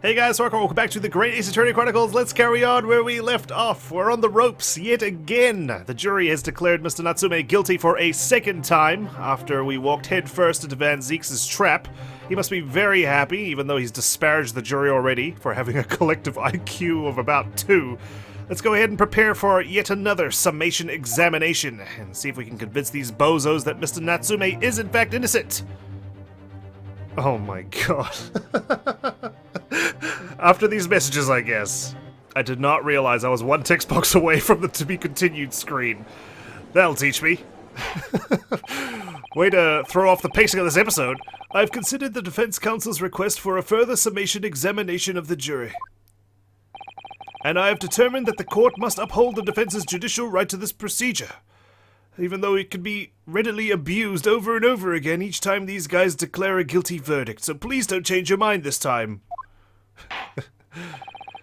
Hey guys, welcome back to the Great Ace Attorney Chronicles. Let's carry on where we left off. We're on the ropes yet again. The jury has declared Mr. Natsume guilty for a second time after we walked headfirst into Van Zeeks' trap. He must be very happy, even though he's disparaged the jury already for having a collective IQ of about 2. Let's go ahead and prepare for yet another summation examination and see if we can convince these bozos that Mr. Natsume is in fact innocent. Oh my god. After these messages, I guess. I did not realize I was one text box away from the to be continued screen. That'll teach me. Way to throw off the pacing of this episode. I've considered the defense counsel's request for a further summation examination of the jury. And I have determined that the court must uphold the defense's judicial right to this procedure, even though it can be readily abused over and over again each time these guys declare a guilty verdict, so please don't change your mind this time.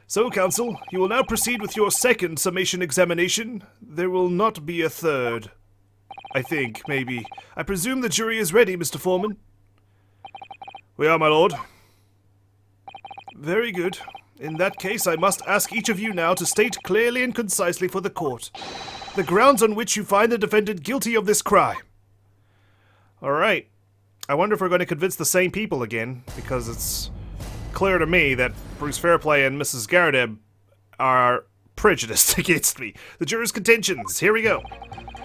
So, counsel, you will now proceed with your second summation examination. There will not be a third. I think, maybe. I presume the jury is ready, Mr. Foreman. We are, my lord. Very good. In that case, I must ask each of you now to state clearly and concisely for the court the grounds on which you find the defendant guilty of this crime. Alright. I wonder if we're going to convince the same people again, because it's clear to me that Bruce Fairplay and Mrs. Garadeb are prejudiced against me. The Jurors Contentions. Here we go.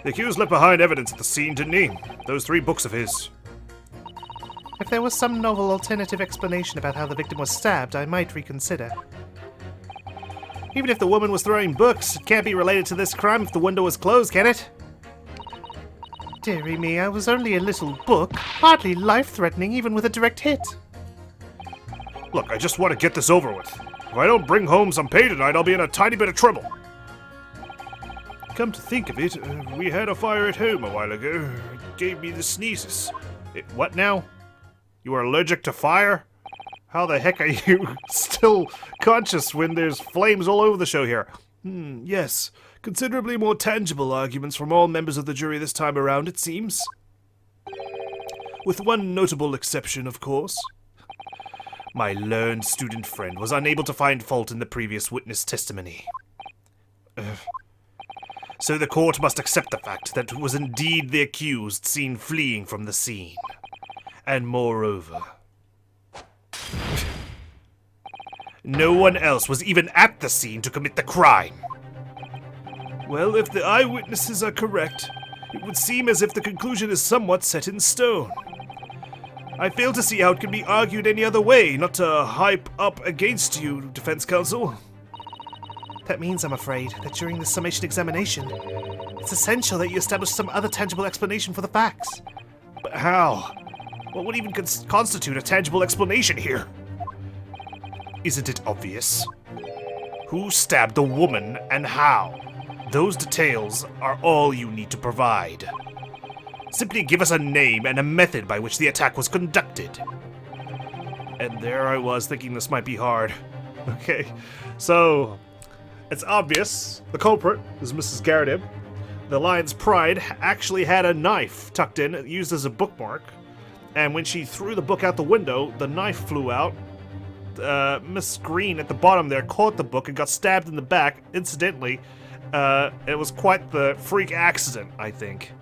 The accused left behind evidence at the scene, didn't he? Those 3 books of his. If there was some novel alternative explanation about how the victim was stabbed, I might reconsider. Even if the woman was throwing books, it can't be related to this crime if the window was closed, can it? Dearie me, I was only a little book, hardly life-threatening even with a direct hit. Look, I just want to get this over with. If I don't bring home some pay tonight, I'll be in a tiny bit of trouble. Come to think of it, we had a fire at home a while ago. It gave me the sneezes. What now? You are allergic to fire? How the heck are you still conscious when there's flames all over the show here? Yes. Considerably more tangible arguments from all members of the jury this time around, it seems. With one notable exception, of course. My learned student friend was unable to find fault in the previous witness testimony. So the court must accept the fact that it was indeed the accused seen fleeing from the scene. And moreover, no one else was even at the scene to commit the crime. Well, if the eyewitnesses are correct, it would seem as if the conclusion is somewhat set in stone. I fail to see how it can be argued any other way, not to hype up against you, defense counsel. That means, I'm afraid, that during the summation examination, it's essential that you establish some other tangible explanation for the facts. But how? What would even constitute a tangible explanation here? Isn't it obvious? Who stabbed the woman and how? Those details are all you need to provide. Simply give us a name and a method by which the attack was conducted. And there I was thinking this might be hard. Okay, so it's obvious. The culprit is Mrs. Garadeb. The Lion's Pride actually had a knife tucked in, used as a bookmark. And when she threw the book out the window, the knife flew out. Miss Green at the bottom there caught the book and got stabbed in the back. Incidentally, it was quite the freak accident, I think.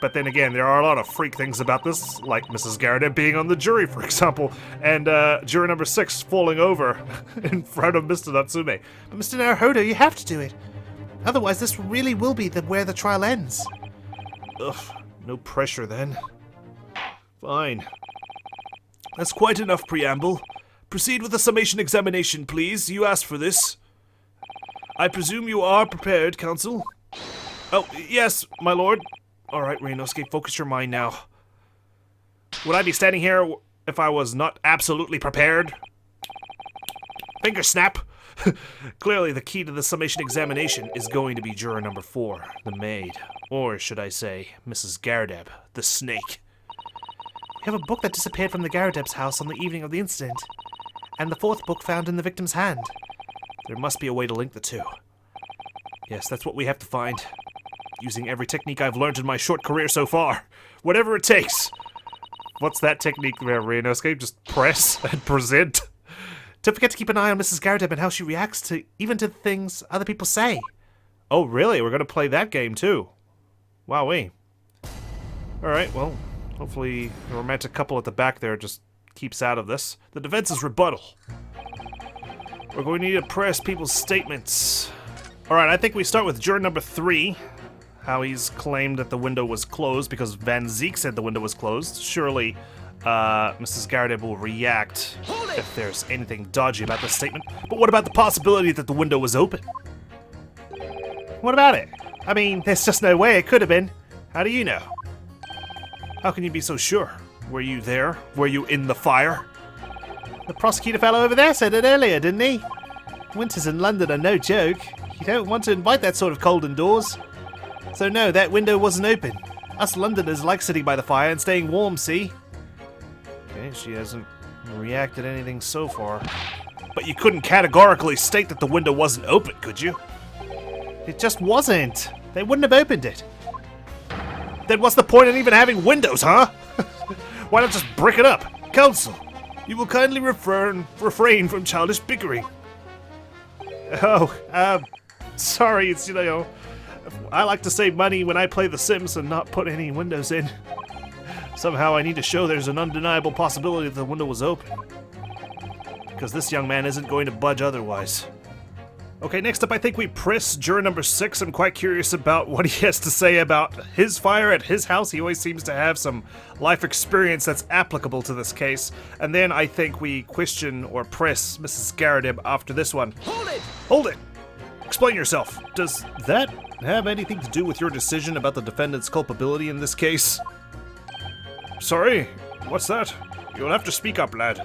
But then again, there are a lot of freak things about this, like Mrs. Garadeb being on the jury, for example, and juror number 6 falling over in front of Mr. Natsume. But Mr. Naruhodo, you have to do it. Otherwise, this really will be where the trial ends. Ugh, no pressure then. Fine. That's quite enough preamble. Proceed with the summation examination, please. You asked for this. I presume you are prepared, counsel? Oh, yes, my lord. Alright, Ryunosuke, focus your mind now. Would I be standing here if I was not absolutely prepared? Finger snap! Clearly, the key to the summation examination is going to be juror number 4, the maid. Or should I say, Mrs. Garadeb, the snake. We have a book that disappeared from the Garadeb's house on the evening of the incident, and the 4th book found in the victim's hand. There must be a way to link the 2. Yes, that's what we have to find. Using every technique I've learned in my short career so far. Whatever it takes. What's that technique there, Ryunosuke? Just press and present? Don't forget to keep an eye on Mrs. Garrett and how she reacts to even to things other people say. Oh, really? We're gonna play that game, too. Wowee. Alright, well, hopefully the romantic couple at the back there just keeps out of this. The defense is rebuttal. We're going to need to press people's statements. Alright, I think we start with juror number 3. How he's claimed that the window was closed because Van Zeek said the window was closed. Surely, Mrs. Garrett will react if there's anything dodgy about this statement. But what about the possibility that the window was open? What about it? I mean, there's just no way it could have been. How do you know? How can you be so sure? Were you there? Were you in the fire? The prosecutor fellow over there said it earlier, didn't he? Winters in London are no joke. You don't want to invite that sort of cold indoors. So no, that window wasn't open. Us Londoners like sitting by the fire and staying warm, see? Okay, she hasn't reacted anything so far. But you couldn't categorically state that the window wasn't open, could you? It just wasn't. They wouldn't have opened it. Then what's the point in even having windows, huh? Why not just brick it up? Counsel, you will kindly refrain from childish bickering. Oh, sorry, it's, I like to save money when I play The Sims and not put any windows in. Somehow I need to show there's an undeniable possibility that the window was open. Because this young man isn't going to budge otherwise. Okay, next up I think we press juror number 6. I'm quite curious about what he has to say about his fire at his house. He always seems to have some life experience that's applicable to this case. And then I think we question or press Mrs. Garrett after this one. Hold it! Hold it! Explain yourself. Does that have anything to do with your decision about the defendant's culpability in this case? Sorry? What's that? You'll have to speak up, lad.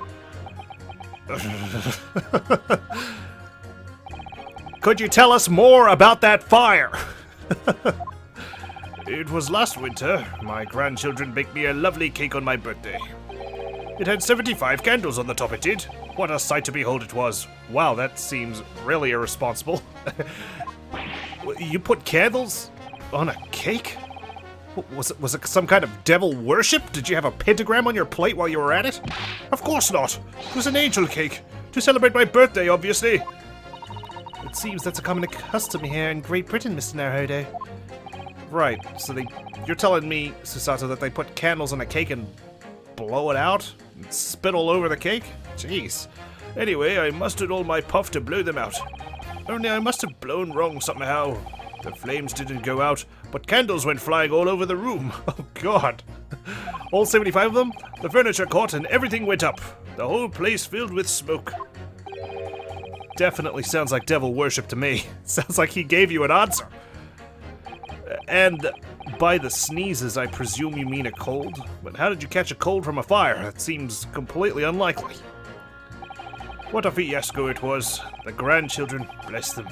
Could you tell us more about that fire? It was last winter. My grandchildren baked me a lovely cake on my birthday. It had 75 candles on the top, it did. What a sight to behold it was. Wow, that seems really irresponsible. You put candles on a cake? Was it some kind of devil worship? Did you have a pentagram on your plate while you were at it? Of course not. It was an angel cake. To celebrate my birthday, obviously. It seems that's a common custom here in Great Britain, Mr. Naruhodo. Right, so you're telling me, Susato, that they put candles on a cake and blow it out? And spit all over the cake? Jeez. Anyway, I mustered all my puff to blow them out. Only I must have blown wrong somehow. The flames didn't go out, but candles went flying all over the room. Oh god. All 75 of them? The furniture caught and everything went up. The whole place filled with smoke. Definitely sounds like devil worship to me. Sounds like he gave you an answer. And by the sneezes, I presume you mean a cold? But how did you catch a cold from a fire? That seems completely unlikely. What a fiasco it was. The grandchildren, bless them,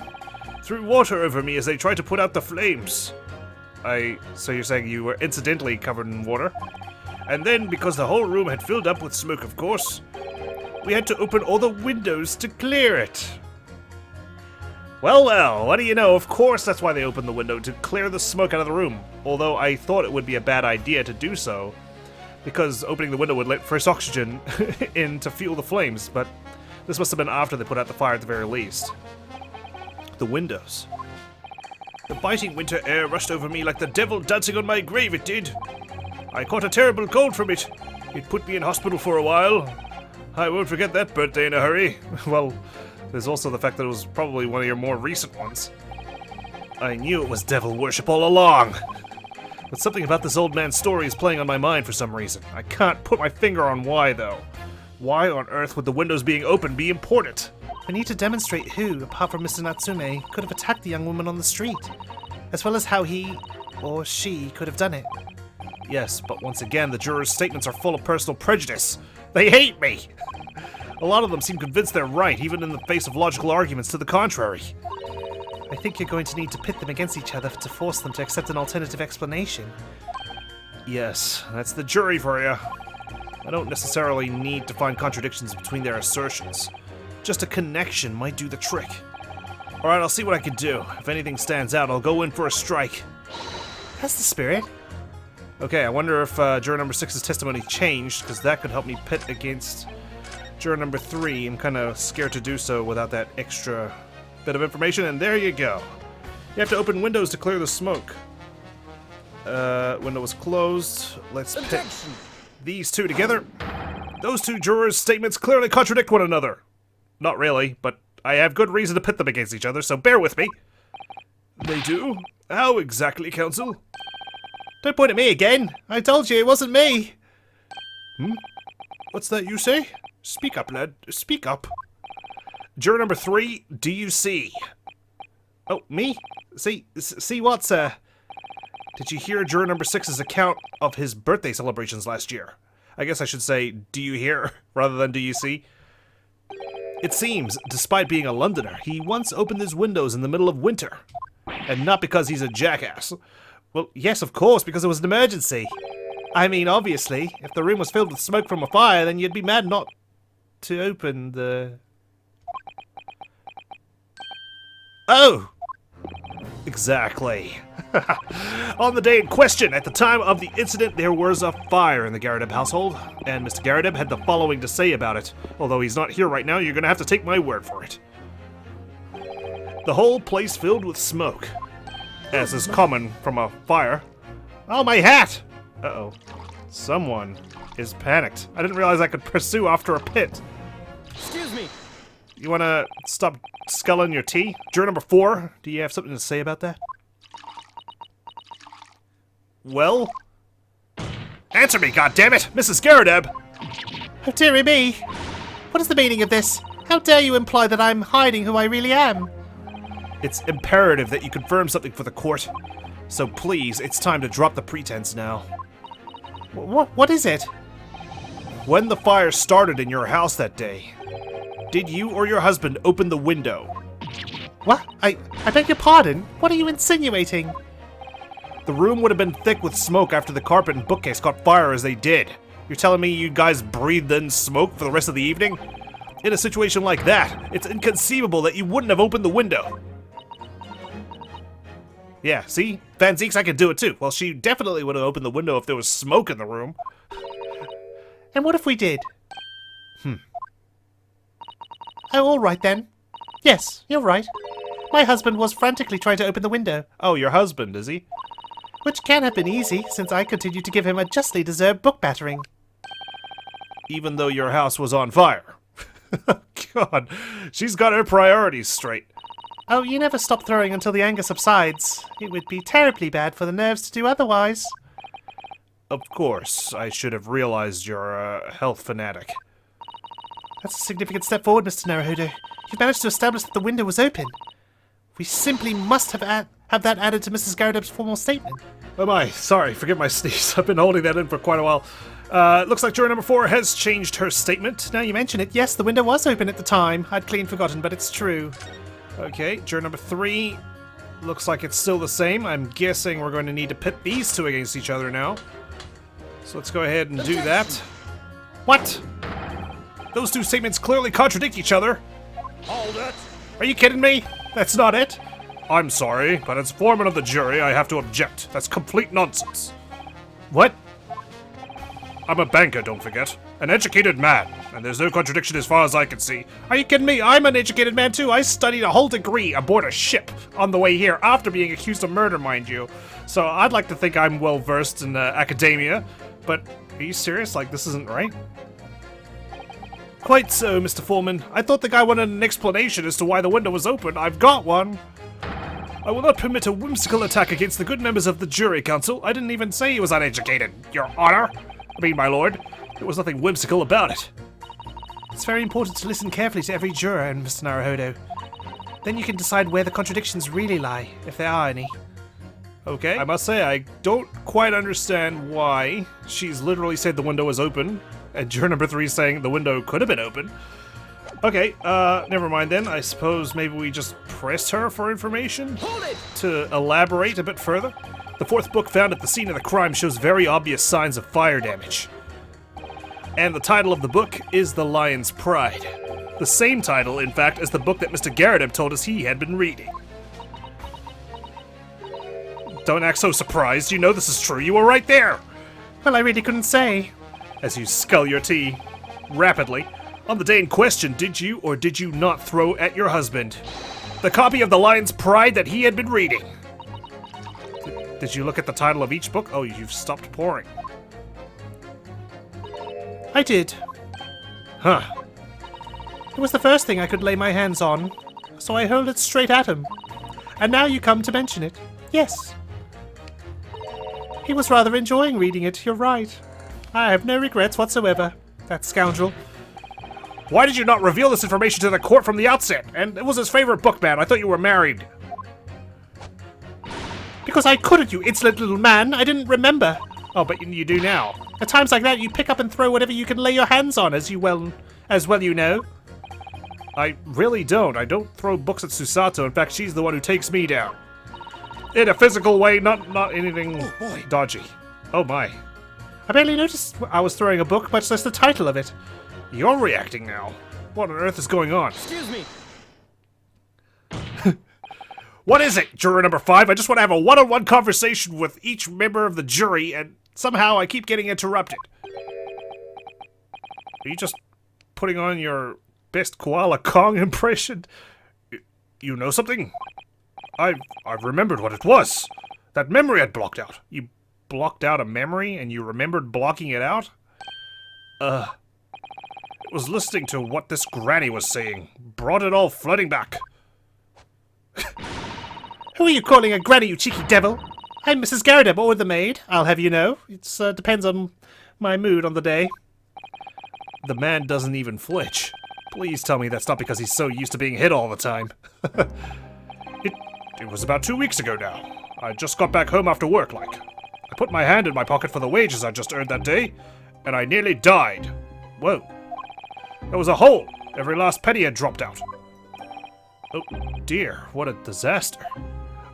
threw water over me as they tried to put out the flames. So you're saying you were incidentally covered in water? And then, because the whole room had filled up with smoke, of course, we had to open all the windows to clear it. Well, well, what do you know? Of course that's why they opened the window, to clear the smoke out of the room. Although I thought it would be a bad idea to do so, because opening the window would let fresh oxygen in to fuel the flames, but this must have been after they put out the fire at the very least. The windows. The biting winter air rushed over me like the devil dancing on my grave, it did. I caught a terrible cold from it. It put me in hospital for a while. I won't forget that birthday in a hurry. Well, there's also the fact that it was probably one of your more recent ones. I knew it was devil worship all along. But something about this old man's story is playing on my mind for some reason. I can't put my finger on why, though. Why on earth would the windows being open be important? I need to demonstrate who, apart from Mr. Natsume, could have attacked the young woman on the street, as well as how he or she could have done it. Yes, but once again, the jurors' statements are full of personal prejudice. They hate me! A lot of them seem convinced they're right, even in the face of logical arguments to the contrary. I think you're going to need to pit them against each other to force them to accept an alternative explanation. Yes, that's the jury for you. I don't necessarily need to find contradictions between their assertions. Just a connection might do the trick. Alright, I'll see what I can do. If anything stands out, I'll go in for a strike. That's the spirit. Okay, I wonder if juror number 6's testimony changed, because that could help me pit against Juror number 3, I'm kind of scared to do so without that extra bit of information, and there you go. You have to open windows to clear the smoke. Window was closed. Let's pick these two together. Those two jurors' statements clearly contradict one another. Not really, but I have good reason to pit them against each other, so bear with me. They do? How exactly, counsel? Don't point at me again. I told you it wasn't me. What's that you say? Speak up, lad. Speak up. Juror number 3, do you see? Oh, me? See what, sir? Did you hear juror number 6's account of his birthday celebrations last year? I guess I should say, do you hear, rather than do you see? It seems, despite being a Londoner, he once opened his windows in the middle of winter. And not because he's a jackass. Well, yes, of course, because it was an emergency. I mean, obviously, if the room was filled with smoke from a fire, then you'd be mad not to open the... Oh! Exactly. On the day in question, at the time of the incident, there was a fire in the Garrideb household, and Mr. Garrideb had the following to say about it. Although he's not here right now, you're gonna have to take my word for it. The whole place filled with smoke, as is common from a fire. Oh, my hat! Uh-oh. Someone is panicked. I didn't realize I could pursue after a pit. Excuse me. You wanna stop sculling your tea? Juror number 4, do you have something to say about that? Well? Answer me, goddammit! Mrs. Garrideb! Oh, dearie me! What is the meaning of this? How dare you imply that I'm hiding who I really am? It's imperative that you confirm something for the court. So please, it's time to drop the pretense now. What is it? When the fire started in your house that day, did you or your husband open the window? What? I beg your pardon? What are you insinuating? The room would have been thick with smoke after the carpet and bookcase caught fire as they did. You're telling me you guys breathed in smoke for the rest of the evening? In a situation like that, it's inconceivable that you wouldn't have opened the window. Yeah, see? Van Zeeks, I could do it too. Well, she definitely would have opened the window if there was smoke in the room. And what if we did? Oh, all right then. Yes, you're right. My husband was frantically trying to open the window. Oh, your husband, is he? Which can have been easy, since I continued to give him a justly deserved book battering. Even though your house was on fire. God, she's got her priorities straight. Oh, you never stop throwing until the anger subsides. It would be terribly bad for the nerves to do otherwise. Of course, I should have realized you're a health fanatic. That's a significant step forward, Mr. Naruhodo. You've managed to establish that the window was open. We simply must have that added to Mrs. Garrideb's formal statement. Oh my, sorry, forgive my sneeze. I've been holding that in for quite a while. Looks like juror number 4 has changed her statement. Now you mention it, yes, the window was open at the time. I'd clean forgotten, but it's true. Okay, juror number 3. Looks like it's still the same. I'm guessing we're going to need to pit these two against each other now. So let's go ahead and do that. What? Those two statements clearly contradict each other. Hold it. Are you kidding me? That's not it. I'm sorry, but as foreman of the jury, I have to object. That's complete nonsense. What? I'm a banker, don't forget. An educated man, and there's no contradiction as far as I can see. Are you kidding me? I'm an educated man too. I studied a whole degree aboard a ship on the way here, after being accused of murder, mind you. So I'd like to think I'm well versed in academia, but are you serious? Like, this isn't right? Quite so, Mr. Foreman. I thought the guy wanted an explanation as to why the window was open. I've got one. I will not permit a whimsical attack against the good members of the jury council. I didn't even say he was uneducated, Your Honor. I mean, my lord. There was nothing whimsical about it. It's very important to listen carefully to every juror, Mr. Naruhodo. Then you can decide where the contradictions really lie, if there are any. Okay, I must say, I don't quite understand why she's literally said the window was open, and juror number 3 is saying the window could have been open. Okay, never mind then. I suppose maybe we just press her for information to elaborate a bit further. The 4th book found at the scene of the crime shows very obvious signs of fire damage. And the title of the book is The Lion's Pride. The same title, in fact, as the book that Mr. Garrideb told us he had been reading. Don't act so surprised. You know this is true. You were right there. Well, I really couldn't say. As you scull your tea rapidly. On the day in question, did you or did you not throw at your husband the copy of The Lion's Pride that he had been reading? Did you look at the title of each book? Oh, you've stopped pouring. I did. Huh. It was the first thing I could lay my hands on, so I hurled it straight at him. And now you come to mention it. Yes. He was rather enjoying reading it, you're right. I have no regrets whatsoever. That scoundrel. Why did you not reveal this information to the court from the outset? And it was his favorite book, man. I thought you were married. Because I couldn't, you insolent little man. I didn't remember. Oh, but you do now. At times like that, you pick up and throw whatever you can lay your hands on, as well you know. I really don't. I don't throw books at Susato. In fact, she's the one who takes me down. In a physical way, not anything dodgy. Oh my. I barely noticed I was throwing a book, much less the title of it. You're reacting now. What on earth is going on? Excuse me. What is it, juror number 5? I just want to have a one-on-one conversation with each member of the jury, and somehow I keep getting interrupted. Are you just putting on your best Koala Kong impression? You know something? I've remembered what it was. That memory I'd blocked out. You blocked out a memory and you remembered blocking it out? It was listening to what this granny was saying. Brought it all flooding back. Who are you calling a granny, you cheeky devil? I'm Mrs. Garrideb, or the maid, I'll have you know. It depends on my mood on the day. The man doesn't even flinch. Please tell me that's not because he's so used to being hit all the time. It was about 2 weeks ago now. I just got back home after work, like. I put my hand in my pocket for the wages I just earned that day, and I nearly died. Whoa. There was a hole. Every last penny had dropped out. Oh, dear. What a disaster.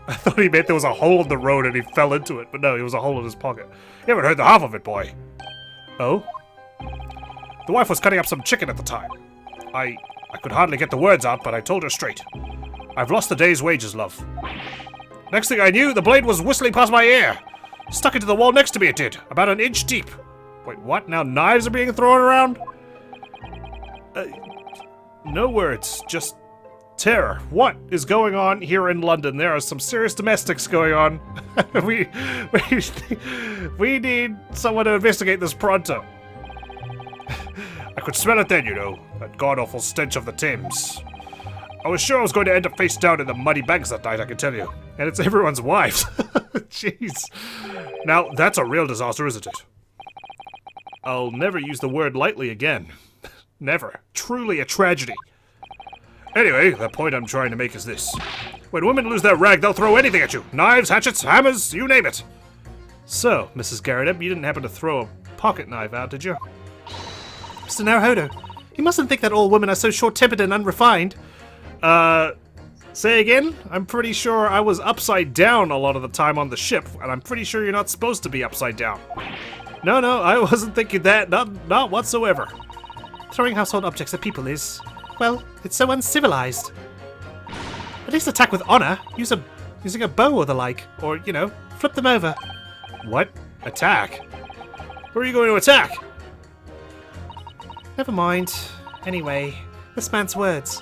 I thought he meant there was a hole in the road and he fell into it, but no, it was a hole in his pocket. You haven't heard the half of it, boy. Oh? The wife was cutting up some chicken at the time. I could hardly get the words out, but I told her straight. I've lost the day's wages, love. Next thing I knew, the blade was whistling past my ear. Stuck into the wall next to me, it did. About an inch deep. Wait, what? Now knives are being thrown around? No words, just terror. What is going on here in London? There are some serious domestics going on. we need someone to investigate this pronto. I could smell it then, you know. That god-awful stench of the Thames. I was sure I was going to end up face down in the muddy banks that night, I can tell you. And it's everyone's wives. Jeez. Now, that's a real disaster, isn't it? I'll never use the word lightly again. Never. Truly a tragedy. Anyway, the point I'm trying to make is this. When women lose their rag, they'll throw anything at you. Knives, hatchets, hammers, you name it. So, Mrs. Garrideb, you didn't happen to throw a pocket knife out, did you? Mr. Naruhodo, you mustn't think that all women are so short-tempered and unrefined. Say again? I'm pretty sure I was upside down a lot of the time on the ship, and I'm pretty sure you're not supposed to be upside down. No, I wasn't thinking that. Not whatsoever. Throwing household objects at people is, well, it's so uncivilized. At least attack with honor. Using a bow or the like. Or, you know, flip them over. What? Attack? Who are you going to attack? Never mind. Anyway, this man's words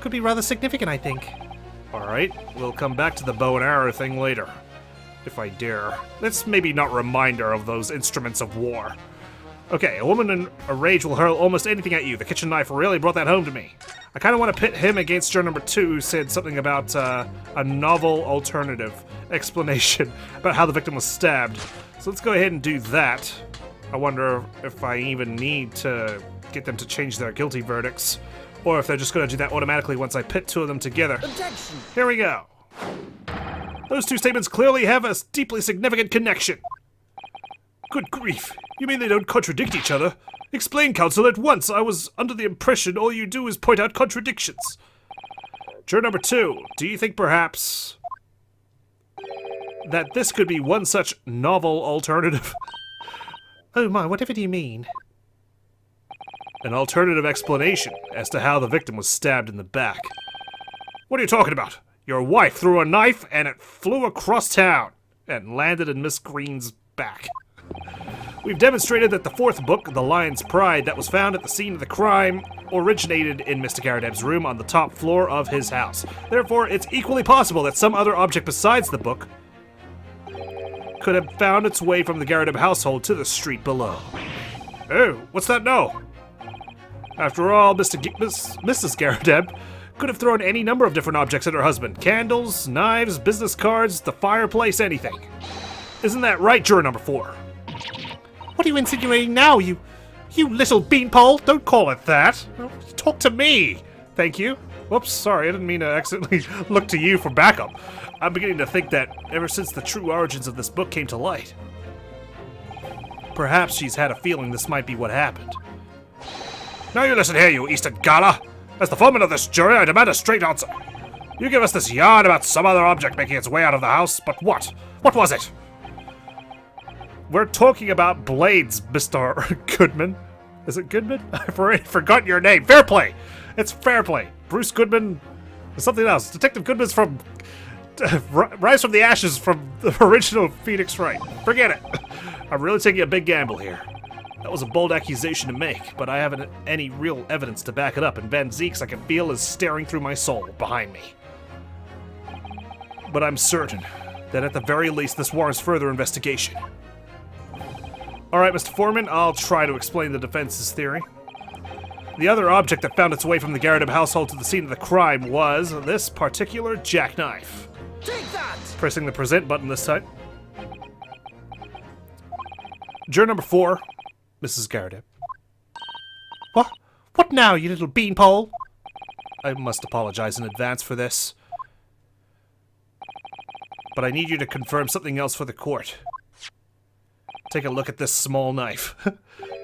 could be rather significant, I think. Alright, we'll come back to the bow and arrow thing later. If I dare. Let's maybe not remind her of those instruments of war. Okay, a woman in a rage will hurl almost anything at you. The kitchen knife really brought that home to me. I kind of want to pit him against juror number 2, who said something about a novel alternative explanation about how the victim was stabbed. So let's go ahead and do that. I wonder if I even need to get them to change their guilty verdicts, or if they're just going to do that automatically once I pit 2 of them together. Objection! Here we go. Those 2 statements clearly have a deeply significant connection. Good grief. You mean they don't contradict each other? Explain, counsel, at once. I was under the impression all you do is point out contradictions. Juror number 2, do you think perhaps that this could be one such novel alternative? Oh my, whatever do you mean? An alternative explanation as to how the victim was stabbed in the back. What are you talking about? Your wife threw a knife and it flew across town and landed in Miss Green's back. We've demonstrated that the fourth book, The Lion's Pride, that was found at the scene of the crime, originated in Mr. Garadeb's room on the top floor of his house. Therefore, it's equally possible that some other object besides the book could have found its way from the Garadeb household to the street below. Oh, what's that now? After all, Mrs. Garadeb could have thrown any number of different objects at her husband. Candles, knives, business cards, the fireplace, anything. Isn't that right, juror number 4? What are you insinuating now, you little beanpole? Don't call it that. Talk to me. Thank you. Whoops, sorry, I didn't mean to accidentally look to you for backup. I'm beginning to think that ever since the true origins of this book came to light, perhaps she's had a feeling this might be what happened. Now you listen here, you Eastern Gala. As the foreman of this jury, I demand a straight answer. You give us this yarn about some other object making its way out of the house, but what? What was it? We're talking about blades, Mr. Goodman. Is it Goodman? I've already forgotten your name. Fair play. It's fair play. Bruce Goodman. Something else. Detective Goodman's from Rise from the Ashes from the original Phoenix Wright. Forget it. I'm really taking a big gamble here. That was a bold accusation to make, but I haven't any real evidence to back it up, and Van Zeeks I can feel is staring through my soul behind me. But I'm certain that at the very least this warrants further investigation. Alright, Mr. Foreman, I'll try to explain the defense's theory. The other object that found its way from the Garadeb household to the scene of the crime was this particular jackknife. Take that! Pressing the present button this time. Juror number 4, Mrs. Garadeb. What? What now, you little beanpole? I must apologize in advance for this, but I need you to confirm something else for the court. Take a look at this small knife.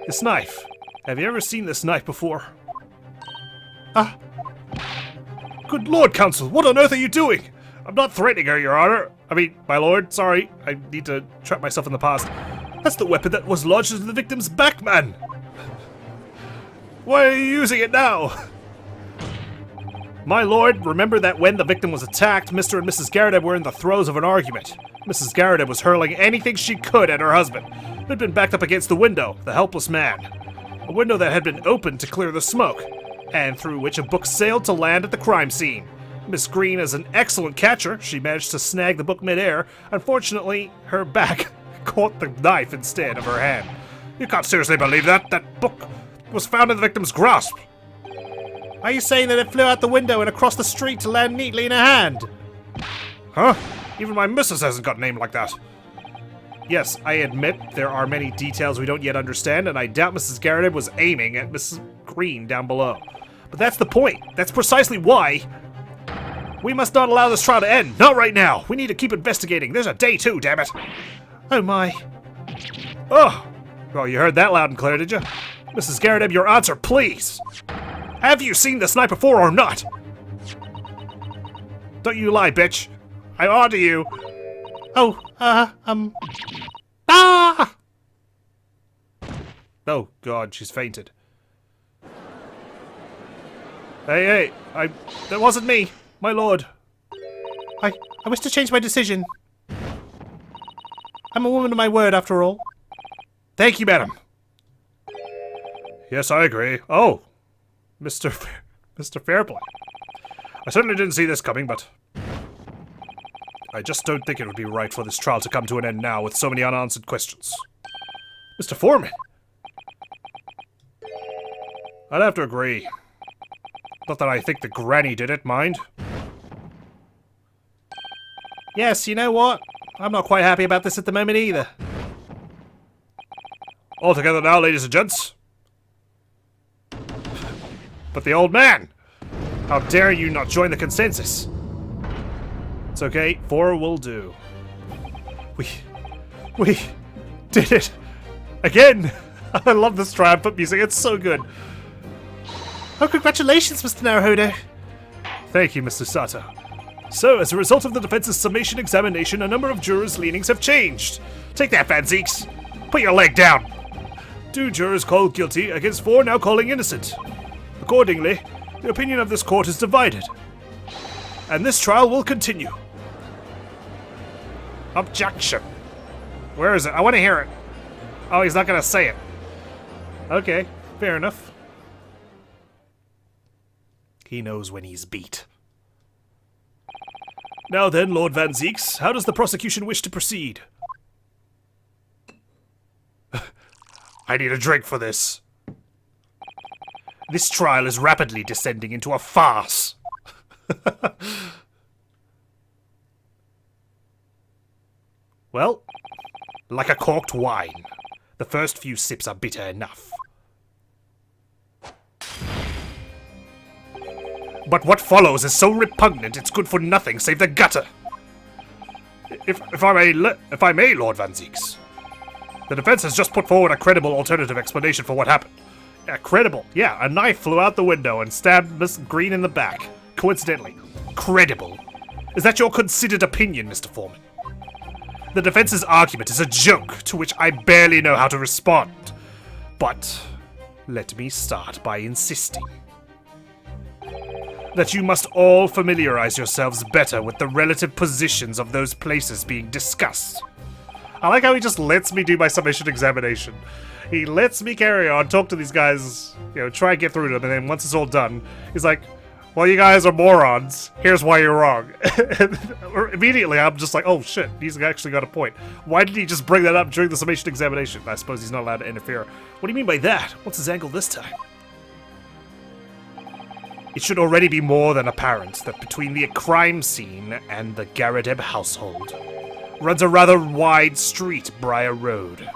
This knife. Have you ever seen this knife before? Good Lord, Counsel, what on earth are you doing? I'm not threatening her, Your Honor. I mean, my lord, sorry. I need to trap myself in the past. That's the weapon that was lodged into the victim's back, man. Why are you using it now? My lord, remember that when the victim was attacked, Mr. and Mrs. Garadeb were in the throes of an argument. Mrs. Garadeb was hurling anything she could at her husband, who had been backed up against the window, the helpless man. A window that had been opened to clear the smoke, and through which a book sailed to land at the crime scene. Miss Green is an excellent catcher. She managed to snag the book midair. Unfortunately, her back caught the knife instead of her hand. You can't seriously believe that? That book was found in the victim's grasp. Are you saying that it flew out the window and across the street to land neatly in her hand? Huh? Even my missus hasn't got a name like that. Yes, I admit there are many details we don't yet understand, and I doubt Mrs. Garadeb was aiming at Mrs. Green down below. But that's the point. That's precisely why we must not allow this trial to end. Not right now. We need to keep investigating. There's a day 2, damn it. Oh my. Oh. Well, you heard that loud and clear, did you? Mrs. Garadeb, your answer, please. Have you seen this knife before or not? Don't you lie, bitch. I'm on to you. Oh, Ah! Oh, God, she's fainted. Hey, that wasn't me, my lord. I wish to change my decision. I'm a woman of my word, after all. Thank you, madam. Yes, I agree. Oh, Mr. Fairplay. I certainly didn't see this coming, but I just don't think it would be right for this trial to come to an end now with so many unanswered questions. Mr. Foreman. I'd have to agree. Not that I think the granny did it, mind. Yes, you know what? I'm not quite happy about this at the moment either. All together now, ladies and gents. But the old man! How dare you not join the consensus? It's okay, 4 will do. We did it! Again! I love this triumphant music, it's so good. Oh, congratulations, Mr. Naruhodo. Thank you, Mr. Sato. So, as a result of the defense's summation examination, a number of jurors' leanings have changed. Take that, Van Zeeks. Put your leg down. 2 jurors called guilty against 4 now calling innocent. Accordingly, the opinion of this court is divided. And this trial will continue. Objection. Where is it? I want to hear it. Oh, he's not gonna say it. Okay, fair enough. He knows when he's beat. Now then, Lord Van Zeeks, how does the prosecution wish to proceed? I need a drink for this. This trial is rapidly descending into a farce. Well, like a corked wine. The first few sips are bitter enough. But what follows is so repugnant it's good for nothing save the gutter. If I may, Lord Van Zeeks. The defense has just put forward a credible alternative explanation for what happened. Yeah, credible. Yeah, a knife flew out the window and stabbed Miss Green in the back. Coincidentally. Credible. Is that your considered opinion, Mr. Foreman? The defense's argument is a joke to which I barely know how to respond. But let me start by insisting that you must all familiarize yourselves better with the relative positions of those places being discussed. I like how he just lets me do my summation examination. He lets me carry on, talk to these guys, try and get through to them, and then once it's all done, he's like, well, you guys are morons. Here's why you're wrong. Immediately, I'm just like, oh shit, he's actually got a point. Why did he just bring that up during the summation examination? I suppose he's not allowed to interfere. What do you mean by that? What's his angle this time? It should already be more than apparent that between the crime scene and the Garadeb household runs a rather wide street, Briar Road.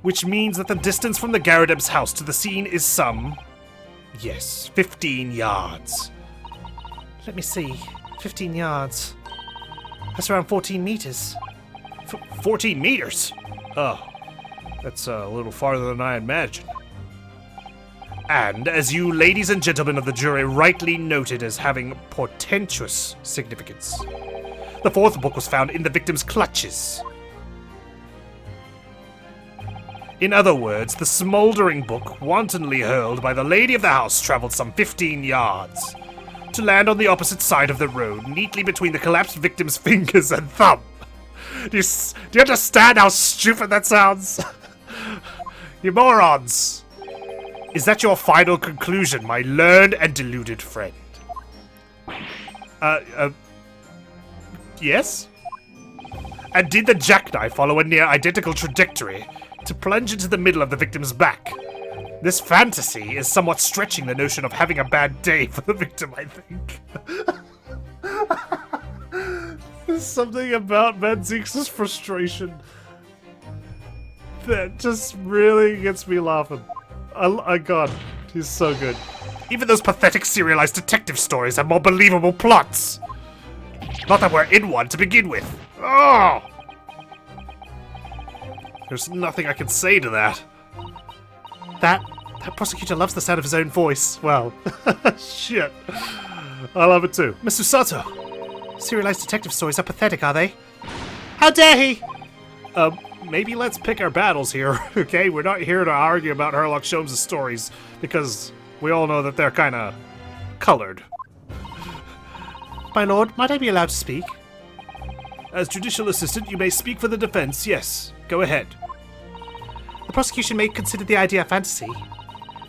Which means that the distance from the Garadeb's house to the scene is some... yes, 15 yards. Let me see. 15 yards. That's around 14 meters. 14 meters? Oh, that's a little farther than I imagined. And, as you ladies and gentlemen of the jury rightly noted as having portentous significance, the fourth book was found in the victim's clutches. In other words, the smoldering book, wantonly hurled by the lady of the house, traveled some 15 yards, to land on the opposite side of the road, neatly between the collapsed victim's fingers and thumb. Do you understand how stupid that sounds? You morons! Is that your final conclusion, my learned and deluded friend? Yes? And did the jackknife follow a near identical trajectory to plunge into the middle of the victim's back? This fantasy is somewhat stretching the notion of having a bad day for the victim, I think. There's something about Van Zeeks' frustration that just really gets me laughing. God, he's so good. Even those pathetic serialized detective stories have more believable plots. Not that we're in one to begin with. Oh! There's nothing I can say to that. That prosecutor loves the sound of his own voice. Well, shit. I love it too. Mr. Sato, serialized detective stories are pathetic, are they? How dare he? Maybe let's pick our battles here, okay? We're not here to argue about Herlock Sholmes' stories, because we all know that they're kinda colored. My lord, might I be allowed to speak? As judicial assistant, you may speak for the defense, yes. Go ahead. The prosecution may consider the idea a fantasy,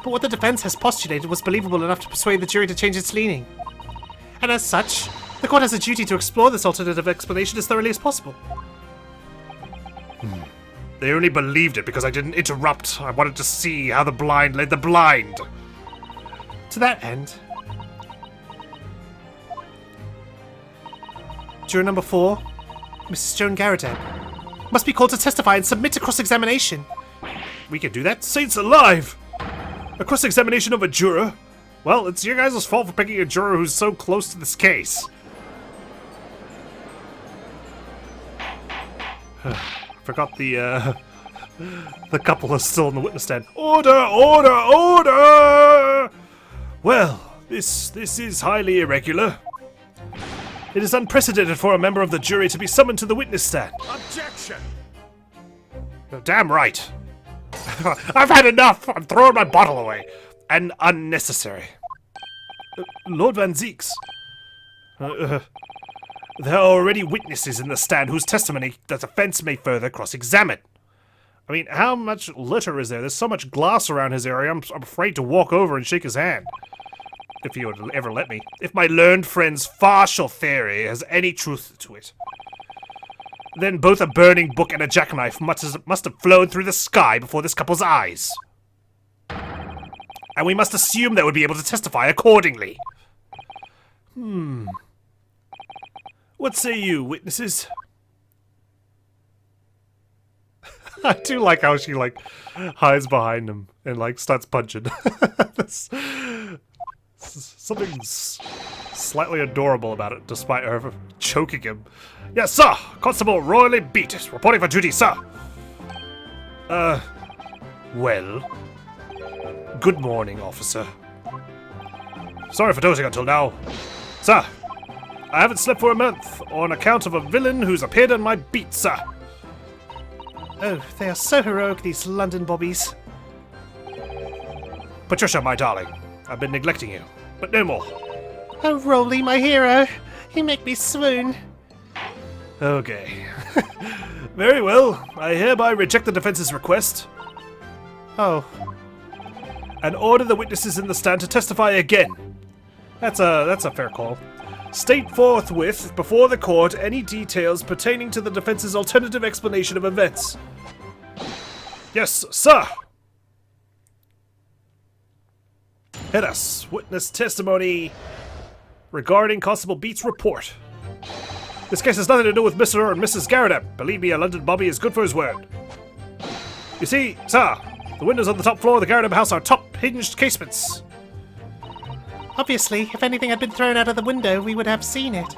but what the defense has postulated was believable enough to persuade the jury to change its leaning. And as such, the court has a duty to explore this alternative explanation as thoroughly as possible. They only believed it because I didn't interrupt. I wanted to see how the blind led the blind. To that end, juror number 4, Mrs. Joan Garadeb, must be called to testify and submit to cross-examination. We can do that? Saints alive! A cross-examination of a juror? Well, it's your guys' fault for picking a juror who's so close to this case. Forgot the couple is still in the witness stand. Order! Order! Order! Well, this is highly irregular. It is unprecedented for a member of the jury to be summoned to the witness stand. Objection! You're damn right. I've had enough! I'm throwing my bottle away. And unnecessary. Lord Van Zeeks. There are already witnesses in the stand whose testimony the defense may further cross-examine. I mean, how much litter is there? There's so much glass around his area, I'm afraid to walk over and shake his hand. If he would ever let me. If my learned friend's partial theory has any truth to it. Then both a burning book and a jackknife must have flown through the sky before this couple's eyes. And we must assume they would be able to testify accordingly. What say you, witnesses? I do like how she, like, hides behind him and, like, starts punching. Something's slightly adorable about it, despite her choking him. Yes, sir! Constable Royally Beat, reporting for duty, sir! Well... Good morning, officer. Sorry for dozing until now. Sir, I haven't slept for a month, on account of a villain who's appeared on my beat, sir. Oh, they are so heroic, these London bobbies. Patricia, my darling, I've been neglecting you, but no more. Oh, Rolly, my hero. You make me swoon. Okay. Very well. I hereby reject the defense's request. Oh. And order the witnesses in the stand to testify again. That's a fair call. State forthwith, before the court, any details pertaining to the defense's alternative explanation of events. Yes, sir! Hit us. Witness testimony regarding Constable Beat's report. This case has nothing to do with Mr. and Mrs. Garrett. Believe me, a London bobby is good for his word. You see, sir, the windows on the top floor of the Garrett house are top-hinged casements. Obviously, if anything had been thrown out of the window, we would have seen it.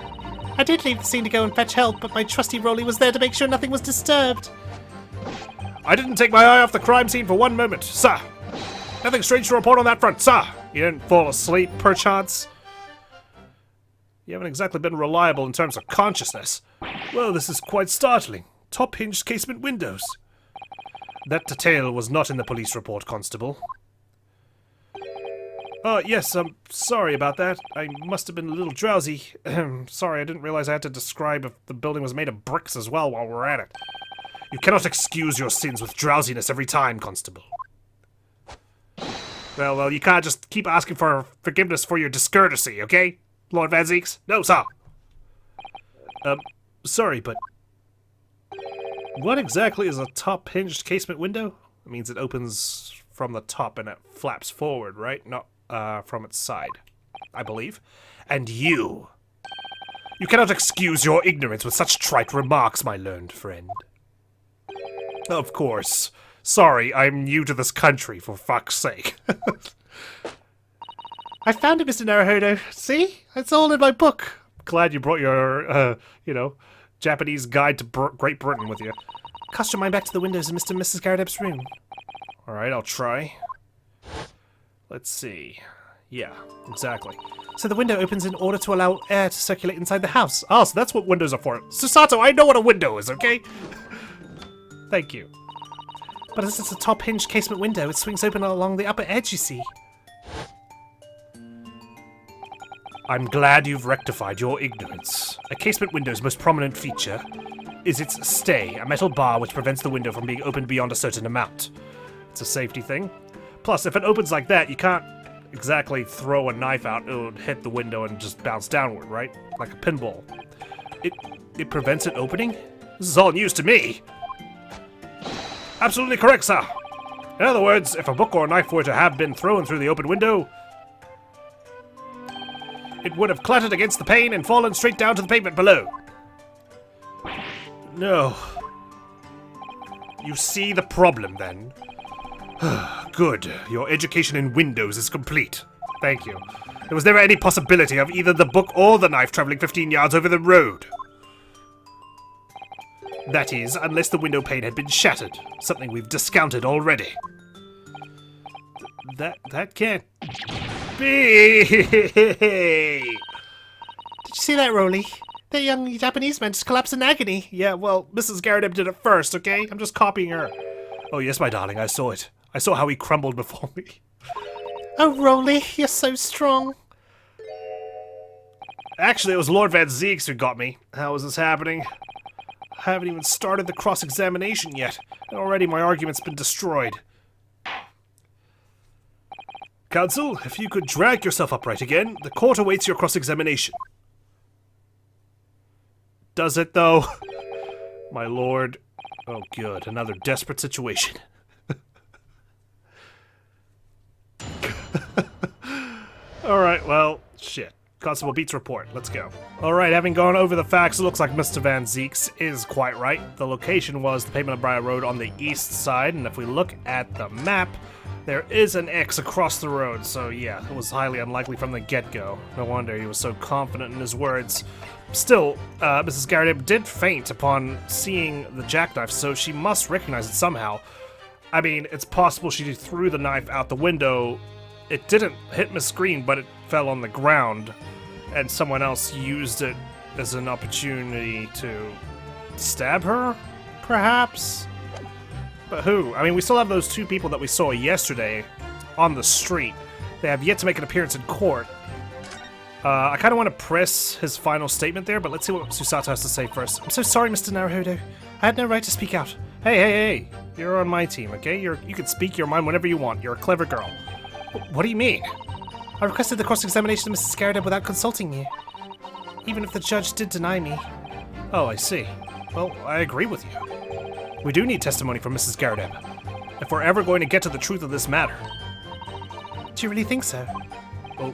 I did leave the scene to go and fetch help, but my trusty Rolly was there to make sure nothing was disturbed. I didn't take my eye off the crime scene for one moment, sir. Nothing strange to report on that front, sir. You didn't fall asleep, perchance? You haven't exactly been reliable in terms of consciousness. Well, this is quite startling. Top-hinged casement windows. That detail was not in the police report, Constable. Yes, I'm sorry about that. I must have been a little drowsy. Sorry, I didn't realize I had to describe if the building was made of bricks as well while we're at it. You cannot excuse your sins with drowsiness every time, Constable. Well, you can't just keep asking for forgiveness for your discourtesy, okay, Lord Van Zeeks? No, sir. Sorry, but... What exactly is a top-hinged casement window? It means it opens from the top and it flaps forward, right? Not from its side, I believe. And you cannot excuse your ignorance with such trite remarks, my learned friend. Of course. Sorry, I'm new to this country, for fuck's sake. I found it, Mr. Naruhodo. See? It's all in my book. Glad you brought your, Japanese guide to Great Britain with you. Cast your mind back to the windows in Mr. and Mrs. Garrett's room. Alright, I'll try. Let's see. Yeah, exactly. So the window opens in order to allow air to circulate inside the house. Oh, so that's what windows are for. Susato, I know what a window is, okay? Thank you. But as it's a top-hinged casement window, it swings open along the upper edge, you see. I'm glad you've rectified your ignorance. A casement window's most prominent feature is its stay, a metal bar which prevents the window from being opened beyond a certain amount. It's a safety thing. Plus, if it opens like that, you can't exactly throw a knife out, it would hit the window and just bounce downward, right? Like a pinball. It prevents it opening? This is all news to me! Absolutely correct, sir! In other words, if a book or a knife were to have been thrown through the open window, it would have clattered against the pane and fallen straight down to the pavement below. No. You see the problem, then? Good. Your education in windows is complete. Thank you. There was never any possibility of either the book or the knife traveling 15 yards over the road. That is, unless the window pane had been shattered. Something we've discounted already. That can't be. Did you see that, Rolly? That young Japanese man just collapsed in agony. Yeah, well, Mrs. Garrett did it first, okay? I'm just copying her. Oh, yes, my darling, I saw it. I saw how he crumbled before me. Oh, Rolly, you're so strong. Actually, it was Lord Van Zeeks who got me. How is this happening? I haven't even started the cross-examination yet, and already my argument's been destroyed. Counsel, if you could drag yourself upright again, the court awaits your cross-examination. Does it, though? My lord. Oh, good. Another desperate situation. Alright, well, shit. Constable Beats report. Let's go. Alright, having gone over the facts, it looks like Mr. Van Zeeks is quite right. The location was the Pavement of Briar Road on the east side, and if we look at the map, there is an X across the road, so yeah, it was highly unlikely from the get-go. No wonder he was so confident in his words. Still, Mrs. Garrett did faint upon seeing the jackknife, so she must recognize it somehow. I mean, it's possible she threw the knife out the window. It didn't hit Miss Green, but it fell on the ground, and someone else used it as an opportunity to stab her, perhaps? But who? I mean, we still have those two people that we saw yesterday on the street. They have yet to make an appearance in court. I kind of want to press his final statement there, but let's see what Susato has to say first. I'm so sorry, Mr. Naruhodo. I had no right to speak out. Hey. You're on my team, okay? You can speak your mind whenever you want. You're a clever girl. What do you mean? I requested the cross-examination of Mrs. Garrett without consulting you. Even if the judge did deny me. Oh, I see. Well, I agree with you. We do need testimony from Mrs. Garrett, if we're ever going to get to the truth of this matter. Do you really think so? Well,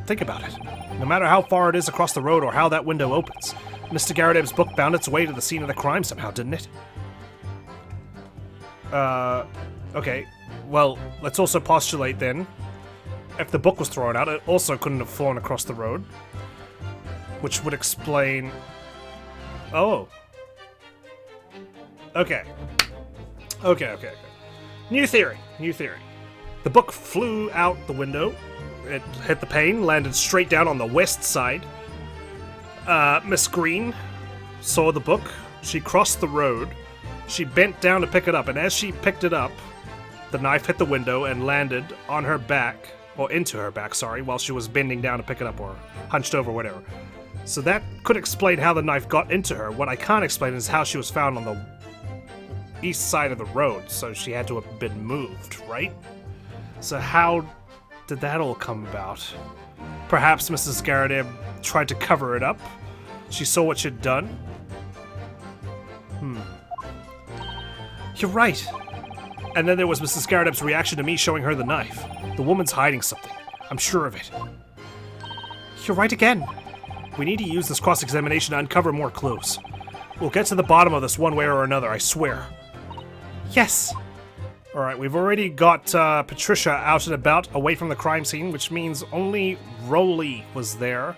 think about it. No matter how far it is across the road or how that window opens, Mr. Garrett's book found its way to the scene of the crime somehow, didn't it? Okay. Well, let's also postulate then, if the book was thrown out, it also couldn't have flown across the road. Which would explain... Oh. Okay. New theory. The book flew out the window. It hit the pane, landed straight down on the west side. Miss Green saw the book. She crossed the road. She bent down to pick it up, and as she picked it up, the knife hit the window and landed on her back, or into her back, sorry, while she was bending down to pick it up, or hunched over, whatever. So that could explain how the knife got into her. What I can't explain is how she was found on the east side of the road, so she had to have been moved, right? So how did that all come about? Perhaps Mrs. Garrett tried to cover it up? She saw what she'd done? You're right. And then there was Mrs. Garrett's reaction to me showing her the knife. The woman's hiding something. I'm sure of it. You're right again. We need to use this cross-examination to uncover more clues. We'll get to the bottom of this one way or another, I swear. Yes. Alright, we've already got Patricia out and about, away from the crime scene, which means only Rolly was there.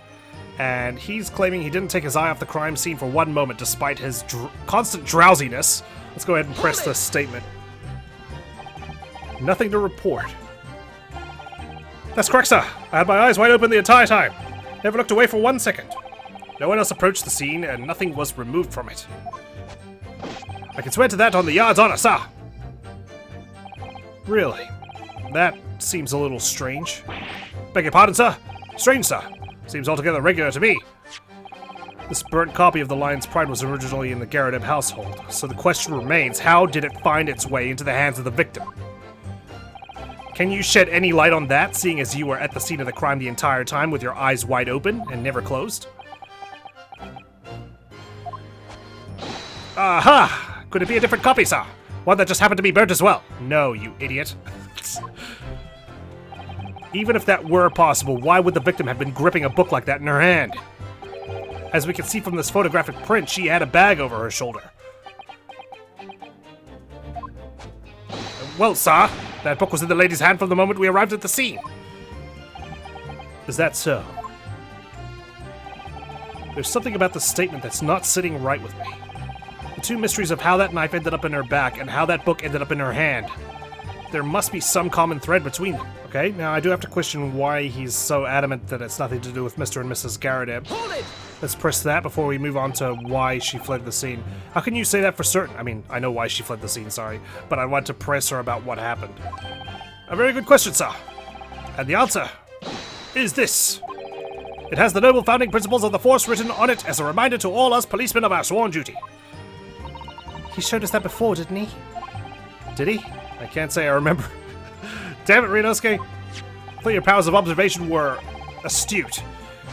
And he's claiming he didn't take his eye off the crime scene for one moment, despite his constant drowsiness. Let's go ahead and press this statement. Nothing to report. That's correct, sir. I had my eyes wide open the entire time. Never looked away for 1 second. No one else approached the scene, and nothing was removed from it. I can swear to that on the yard's honor, sir. Really? That seems a little strange. Beg your pardon, sir? Strange, sir. Seems altogether regular to me. This burnt copy of The Lion's Pride was originally in the Garrett household, so the question remains, how did it find its way into the hands of the victim? Can you shed any light on that, seeing as you were at the scene of the crime the entire time with your eyes wide open and never closed? Aha! Could it be a different copy, sir? One that just happened to be burnt as well? No, you idiot. Even if that were possible, why would the victim have been gripping a book like that in her hand? As we can see from this photographic print, she had a bag over her shoulder. Well, sir, that book was in the lady's hand from the moment we arrived at the scene. Is that so? There's something about the statement that's not sitting right with me. The two mysteries of how that knife ended up in her back and how that book ended up in her hand. There must be some common thread between them. Okay, now I do have to question why he's so adamant that it's nothing to do with Mr. and Mrs. Garrett. Hold it! Let's press that before we move on to why she fled the scene. How can you say that for certain? I mean, I know why she fled the scene, sorry, but I want to press her about what happened. A very good question, sir. And the answer is this. It has the noble founding principles of the force written on it as a reminder to all us policemen of our sworn duty. He showed us that before, didn't he? Did he? I can't say I remember. Damn it, Ryunosuke. I thought your powers of observation were astute.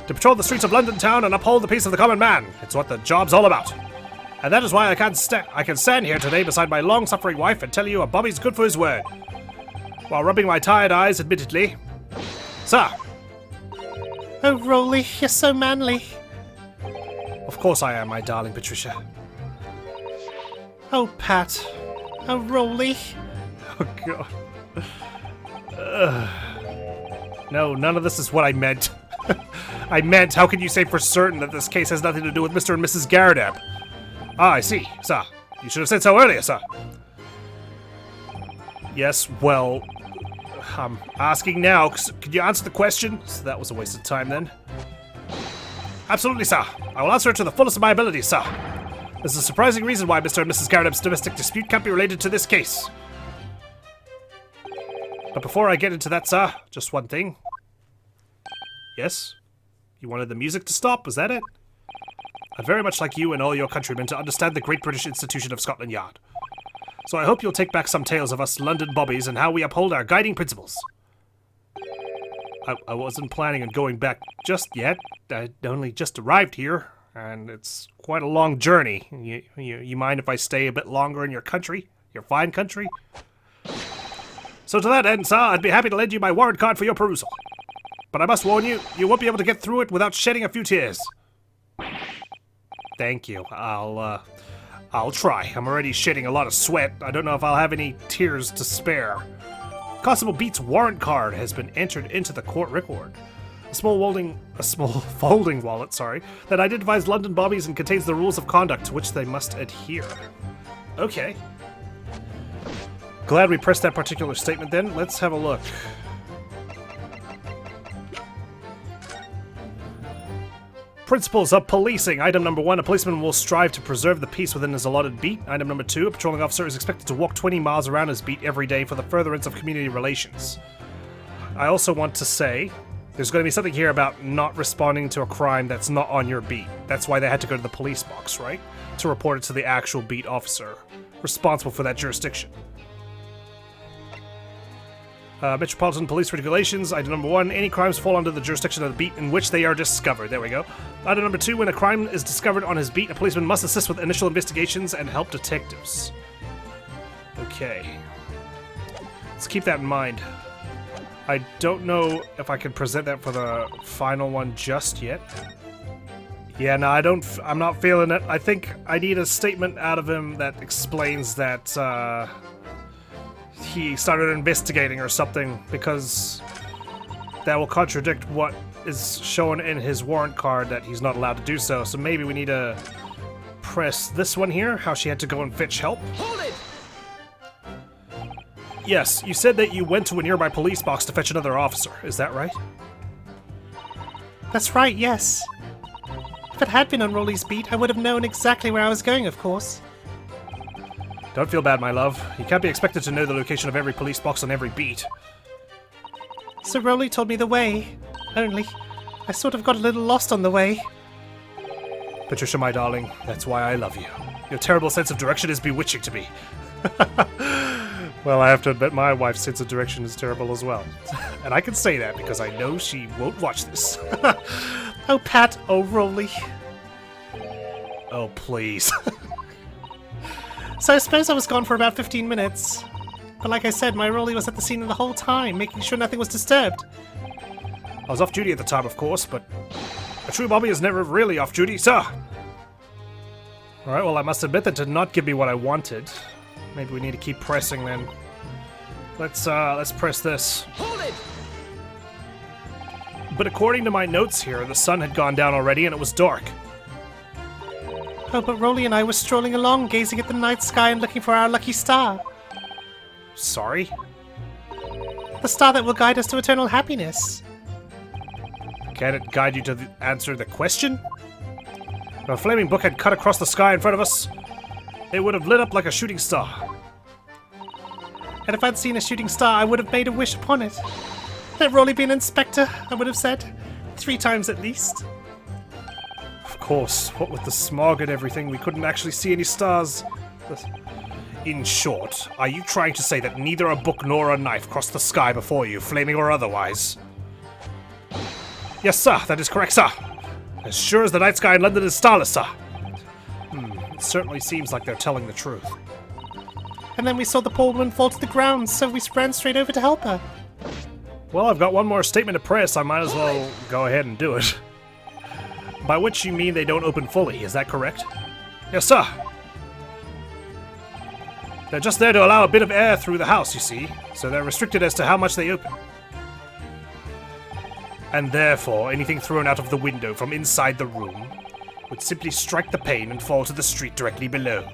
To patrol the streets of London town and uphold the peace of the common man. It's what the job's all about. And that is why I can stand here today beside my long-suffering wife and tell you a Bobby's good for his word. While rubbing my tired eyes, admittedly. Sir! Oh, Rolly, you're so manly. Of course I am, my darling Patricia. Oh, Pat. Oh, Rolly. Oh, God. No, none of this is what I meant. I meant, how can you say for certain that this case has nothing to do with Mr. and Mrs. Garadab? Ah, I see, sir. You should have said so earlier, sir. Yes, well, I'm asking now. Could you answer the question? So that was a waste of time then. Absolutely, sir. I will answer it to the fullest of my abilities, sir. There's a surprising reason why Mr. and Mrs. Garadab's domestic dispute can't be related to this case. But before I get into that, sir, just one thing. Yes? You wanted the music to stop, was that it? I'd very much like you and all your countrymen to understand the great British institution of Scotland Yard. So I hope you'll take back some tales of us London bobbies and how we uphold our guiding principles. I wasn't planning on going back just yet. I'd only just arrived here, and it's quite a long journey. You mind if I stay a bit longer in your country? Your fine country? So to that end, sir, I'd be happy to lend you my warrant card for your perusal. But I must warn you, you won't be able to get through it without shedding a few tears. Thank you. I'll try. I'm already shedding a lot of sweat. I don't know if I'll have any tears to spare. Constable Beat's warrant card has been entered into the court record. A small folding wallet, that identifies London bobbies and contains the rules of conduct to which they must adhere. Okay. Glad we pressed that particular statement then. Let's have a look. Principles of policing. Item number 1, a policeman will strive to preserve the peace within his allotted beat. Item number 2, a patrolling officer is expected to walk 20 miles around his beat every day for the furtherance of community relations. I also want to say, there's going to be something here about not responding to a crime that's not on your beat. That's why they had to go to the police box, right? To report it to the actual beat officer responsible for that jurisdiction. Metropolitan Police Regulations. Item number 1, any crimes fall under the jurisdiction of the beat in which they are discovered. There we go. Item number 2, when a crime is discovered on his beat, a policeman must assist with initial investigations and help detectives. Okay. Let's keep that in mind. I don't know if I can present that for the final one just yet. Yeah, no, I'm not feeling it. I think I need a statement out of him that explains that, he started investigating or something, because that will contradict what is shown in his warrant card that he's not allowed to do so. So maybe we need to press this one here, how she had to go and fetch help. Hold it! Yes, you said that you went to a nearby police box to fetch another officer. Is that right? That's right, yes. If it had been on Rolly's beat, I would have known exactly where I was going, of course. Don't feel bad, my love. You can't be expected to know the location of every police box on every beat. So Rolly told me the way. Only, I sort of got a little lost on the way. Patricia, my darling, that's why I love you. Your terrible sense of direction is bewitching to me. Well, I have to admit my wife's sense of direction is terrible as well. And I can say that because I know she won't watch this. Oh, Pat. Oh, Rolly. Oh, please. So I suppose I was gone for about 15 minutes. But like I said, my Rolly was at the scene the whole time, making sure nothing was disturbed. I was off duty at the time, of course, but a true Bobby is never really off duty, sir. Alright, well, I must admit that did not give me what I wanted. Maybe we need to keep pressing then. Let's press this. Hold it! But according to my notes here, the sun had gone down already and it was dark. Oh, but Rolly and I were strolling along, gazing at the night sky and looking for our lucky star. Sorry? The star that will guide us to eternal happiness. Can it guide you to answer the question? If a flaming book had cut across the sky in front of us, it would have lit up like a shooting star. And if I'd seen a shooting star, I would have made a wish upon it. Let Rolly be an inspector, I would have said. 3 times at least. Of course, what with the smog and everything, we couldn't actually see any stars. In short, are you trying to say that neither a book nor a knife crossed the sky before you, flaming or otherwise? Yes, sir, that is correct, sir. As sure as the night sky in London is starless, sir. It certainly seems like they're telling the truth. And then we saw the poor woman fall to the ground, so we ran straight over to help her. Well, I've got one more statement of press, I might as well go ahead and do it. By which you mean they don't open fully, is that correct? Yes, sir. They're just there to allow a bit of air through the house, you see, so they're restricted as to how much they open. And therefore, anything thrown out of the window from inside the room would simply strike the pane and fall to the street directly below.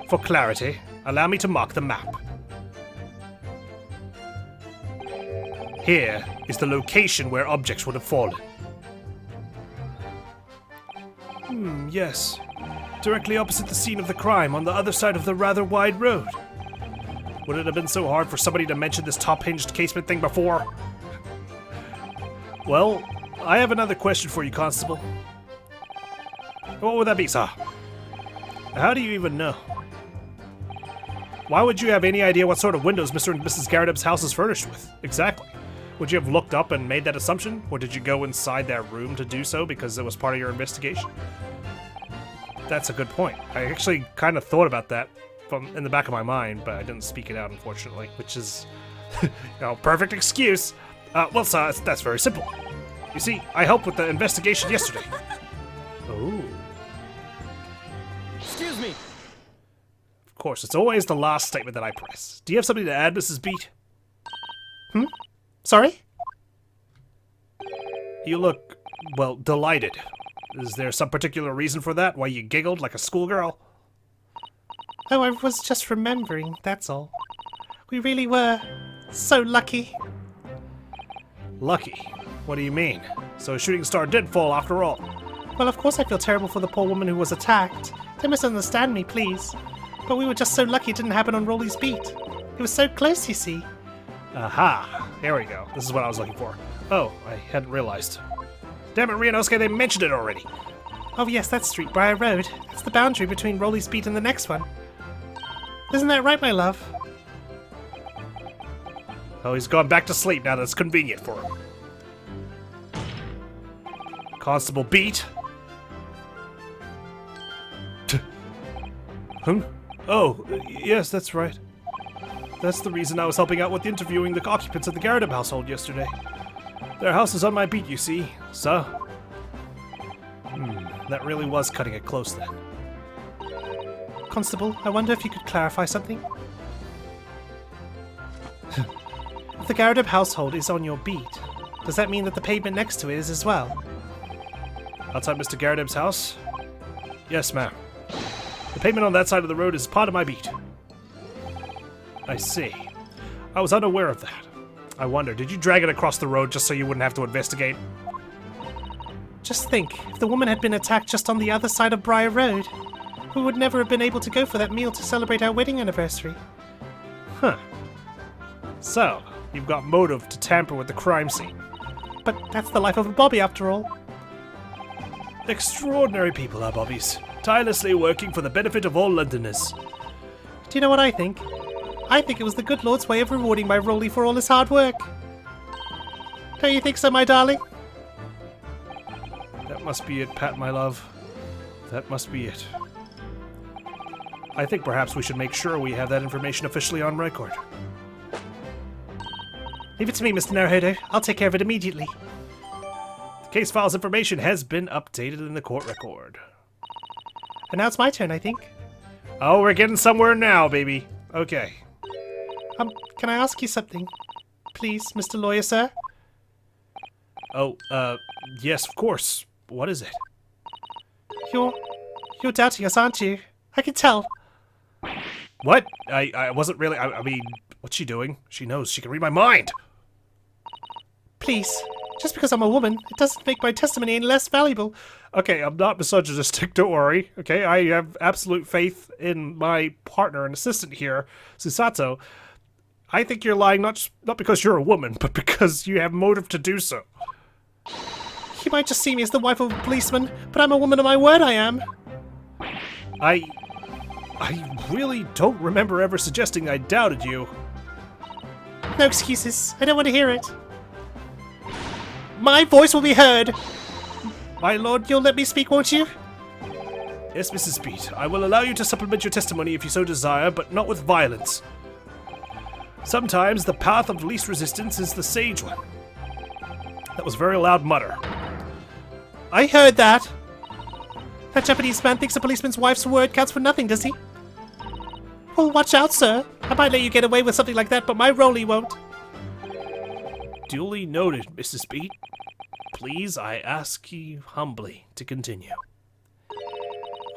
For clarity, allow me to mark the map. Here is the location where objects would have fallen. Yes. Directly opposite the scene of the crime, on the other side of the rather wide road. Would it have been so hard for somebody to mention this top-hinged casement thing before? Well, I have another question for you, Constable. What would that be, sir? How do you even know? Why would you have any idea what sort of windows Mr. and Mrs. Garridub's house is furnished with? Exactly. Would you have looked up and made that assumption? Or did you go inside that room to do so because it was part of your investigation? That's a good point. I actually kind of thought about that in the back of my mind, but I didn't speak it out, unfortunately, which is, perfect excuse. Well, sir, that's very simple. You see, I helped with the investigation yesterday. Oh. Excuse me. Of course, it's always the last statement that I press. Do you have something to add, Mrs. Beat? Sorry? You look, well, delighted. Is there some particular reason for that? Why you giggled like a schoolgirl? Oh, I was just remembering, that's all. We really were so lucky. Lucky? What do you mean? So a shooting star did fall after all. Well, of course I feel terrible for the poor woman who was attacked. Don't misunderstand me, please. But we were just so lucky it didn't happen on Rolly's beat. It was so close, you see. Aha! There we go. This is what I was looking for. Oh, I hadn't realized. Damn it, Ryunosuke, they mentioned it already. Oh yes, that's Street Briar Road. It's the boundary between Rolly's beat and the next one. Isn't that right, my love? Oh, he's gone back to sleep now that it's convenient for him. Constable Beat? Oh, yes, that's right. That's the reason I was helping out with interviewing the occupants of the Garridub household yesterday. Their house is on my beat, you see, so... that really was cutting it close then. Constable, I wonder if you could clarify something? If the Garridub household is on your beat, does that mean that the pavement next to it is as well? Outside Mr. Garridub's house? Yes, ma'am. The pavement on that side of the road is part of my beat. I see. I was unaware of that. I wonder, did you drag it across the road just so you wouldn't have to investigate? Just think, if the woman had been attacked just on the other side of Briar Road, we would never have been able to go for that meal to celebrate our wedding anniversary. Huh. So, you've got motive to tamper with the crime scene. But that's the life of a Bobby, after all. Extraordinary people are Bobbies, tirelessly working for the benefit of all Londoners. Do you know what I think? I think it was the good Lord's way of rewarding my Rolly for all his hard work. Don't you think so, my darling? That must be it, Pat, my love. That must be it. I think perhaps we should make sure we have that information officially on record. Leave it to me, Mr. Naruhodo. I'll take care of it immediately. The case file's information has been updated in the court record. And now it's my turn, I think. Oh, we're getting somewhere now, baby. Okay. Can I ask you something? Please, Mr. Lawyer, sir? Oh, yes, of course. What is it? You're doubting us, aren't you? I can tell. What? I wasn't really, I mean, what's she doing? She knows, she can read my mind! Please, just because I'm a woman, it doesn't make my testimony any less valuable. Okay, I'm not misogynistic, don't worry. Okay, I have absolute faith in my partner and assistant here, Susato. I think you're lying not because you're a woman, but because you have motive to do so. might just see me as the wife of a policeman, but I'm a woman of my word, I am. I really don't remember ever suggesting I doubted you. No excuses. I don't want to hear it. My voice will be heard. My lord, you'll let me speak, won't you? Yes, Mrs. Beat. I will allow you to supplement your testimony if you so desire, but not with violence. Sometimes the path of least resistance is the sage one. That was a very loud mutter. I heard that. That Japanese man thinks a policeman's wife's word counts for nothing, does he? Well, watch out, sir. I might let you get away with something like that, but my Rolly won't. Duly noted, Mrs. Beat. Please, I ask you humbly to continue.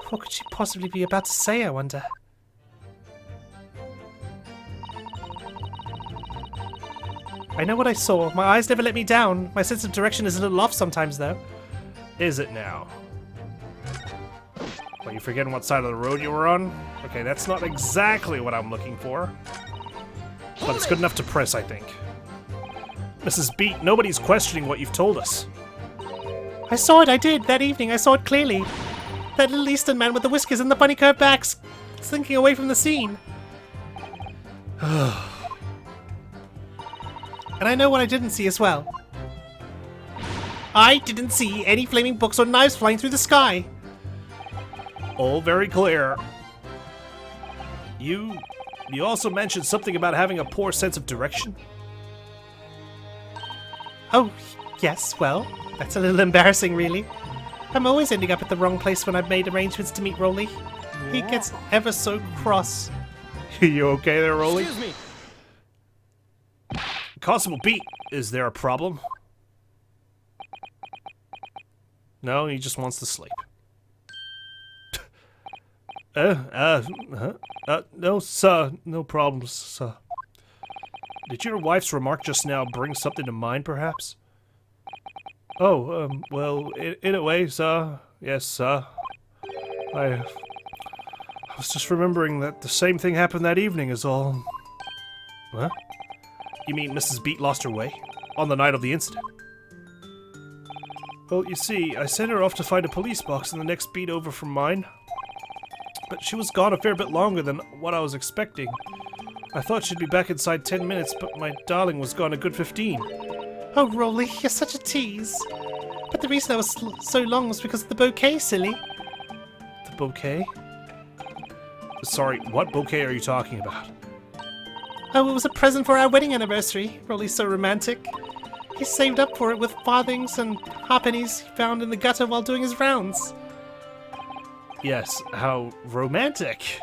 What could she possibly be about to say, I wonder? I know what I saw. My eyes never let me down. My sense of direction is a little off sometimes, though. Is it now? Are you forgetting what side of the road you were on? Okay, that's not exactly what I'm looking for. But it's good enough to press, I think. Mrs. Beat, nobody's questioning what you've told us. I saw it, I did. That evening, I saw it clearly. That little Eastern man with the whiskers and the funny curved backs, slinking away from the scene. And I know what I didn't see as well. I didn't see any flaming books or knives flying through the sky. All very clear. You also mentioned something about having a poor sense of direction? Oh, yes, well, that's a little embarrassing, really. I'm always ending up at the wrong place when I've made arrangements to meet Rolly. He gets ever so cross. You okay there, Rolly? Excuse me. Constable Beat, is there a problem? No, he just wants to sleep. No, sir. No problems, sir. Did your wife's remark just now bring something to mind, perhaps? Oh, well, in a way, sir. Yes, sir. I was just remembering that the same thing happened that evening is all. Huh? You mean Mrs. Beat lost her way? On the night of the incident? Well, you see, I sent her off to find a police box in the next beat over from mine. But she was gone a fair bit longer than what I was expecting. I thought she'd be back inside 10 minutes, but my darling was gone a good 15. Oh, Rolly, you're such a tease. But the reason I was so long was because of the bouquet, silly. The bouquet? Sorry, what bouquet are you talking about? Oh, it was a present for our wedding anniversary. Rolly's so romantic. He saved up for it with farthings and halfpennies he found in the gutter while doing his rounds. Yes, how romantic.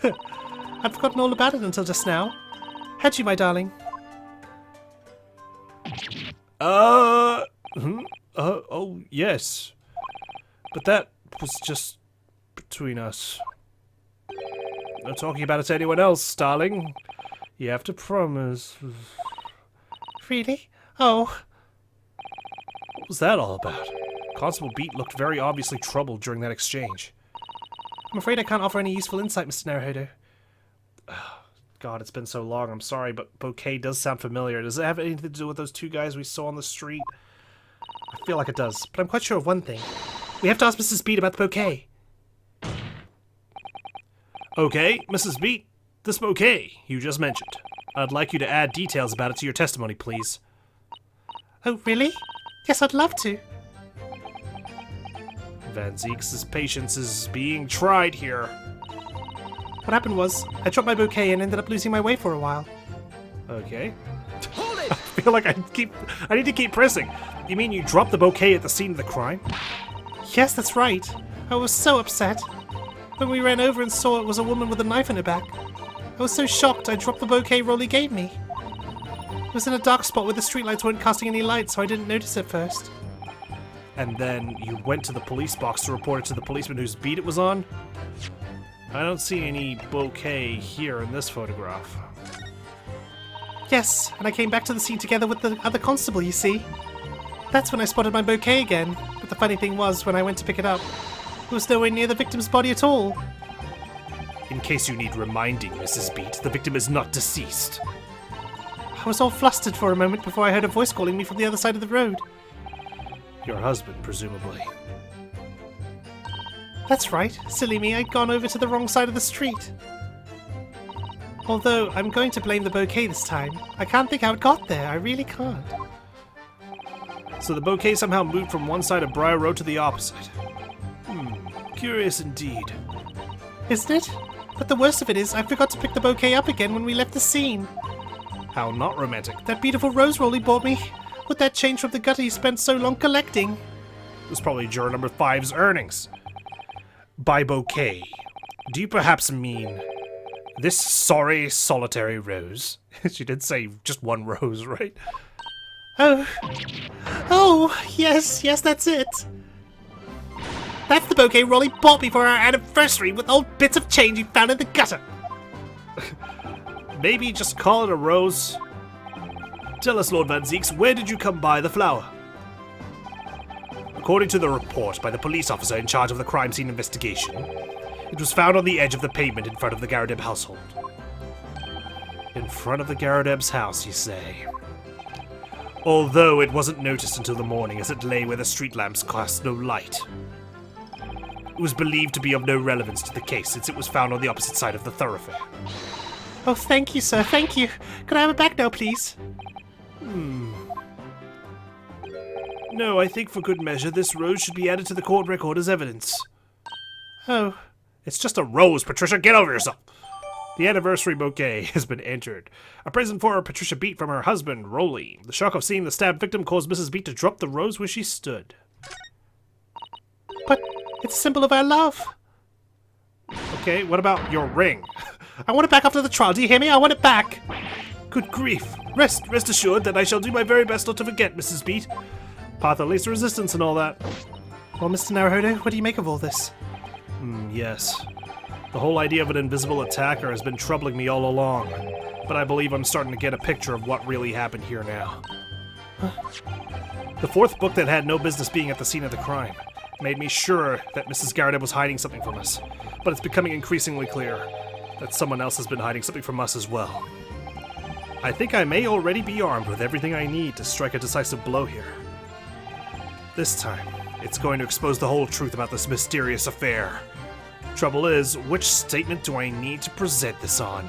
I'd forgotten all about it until just now. Had you, my darling? Oh, yes. But that was just between us. No talking about it to anyone else, darling. You have to promise. Really? Oh. What was that all about? Constable Beat looked very obviously troubled during that exchange. I'm afraid I can't offer any useful insight, Mr. Naruhodo. God, it's been so long. I'm sorry, but bouquet does sound familiar. Does it have anything to do with those two guys we saw on the street? I feel like it does, but I'm quite sure of one thing. We have to ask Mrs. Beat about the bouquet. Okay, Mrs. Beat, this bouquet you just mentioned. I'd like you to add details about it to your testimony, please. Oh, really? Yes, I'd love to. Van Zeek's patience is being tried here. What happened was, I dropped my bouquet and ended up losing my way for a while. Okay. Hold it! I feel like I need to keep pressing. You mean you dropped the bouquet at the scene of the crime? Yes, that's right. I was so upset. When we ran over and saw it was a woman with a knife in her back, I was so shocked I dropped the bouquet Rolly gave me. It was in a dark spot where the streetlights weren't casting any light, so I didn't notice it first. And then you went to the police box to report it to the policeman whose beat it was on? I don't see any bouquet here in this photograph. Yes, and I came back to the scene together with the other constable, you see. That's when I spotted my bouquet again, but the funny thing was, when I went to pick it up, it was nowhere near the victim's body at all. In case you need reminding, Mrs. Beat, the victim is not deceased. I was all flustered for a moment before I heard a voice calling me from the other side of the road. Your husband, presumably. That's right. Silly me, I'd gone over to the wrong side of the street. Although, I'm going to blame the bouquet this time. I can't think how it got there, I really can't. So the bouquet somehow moved from one side of Briar Road to the opposite. Curious indeed. Isn't it? But the worst of it is, I forgot to pick the bouquet up again when we left the scene. How not romantic. That beautiful rose roll he bought me. Would that change from the gutter he spent so long collecting? It was probably juror number 5's earnings. By bouquet, do you perhaps mean this sorry, solitary rose? She did say just one rose, right? Oh, yes, that's it. That's the bouquet Rolly bought me for our anniversary with old bits of change he found in the gutter. Maybe just call it a rose. Tell us, Lord Van Zeeks, where did you come by the flower? According to the report by the police officer in charge of the crime scene investigation, it was found on the edge of the pavement in front of the Garadeb household. In front of the Garadeb's house, you say? Although it wasn't noticed until the morning as it lay where the street lamps cast no light. It was believed to be of no relevance to the case since it was found on the opposite side of the thoroughfare. Oh, thank you, sir, thank you. Could I have it back now, please? No, I think for good measure this rose should be added to the court record as evidence. Oh. It's just a rose, Patricia, get over yourself! The anniversary bouquet has been entered. A present for Patricia Beat from her husband, Rolly. The shock of seeing the stabbed victim caused Mrs. Beat to drop the rose where she stood. But it's a symbol of our love. Okay, what about your ring? I want it back after the trial, do you hear me? I want it back! Good grief. Rest assured that I shall do my very best not to forget, Mrs. Beat. Path of least resistance and all that. Well, Mr. Naruhodo, what do you make of all this? Yes. The whole idea of an invisible attacker has been troubling me all along, but I believe I'm starting to get a picture of what really happened here now. The fourth book that had no business being at the scene of the crime made me sure that Mrs. Garadeb was hiding something from us, but it's becoming increasingly clear that someone else has been hiding something from us as well. I think I may already be armed with everything I need to strike a decisive blow here. This time, it's going to expose the whole truth about this mysterious affair. Trouble is, which statement do I need to present this on?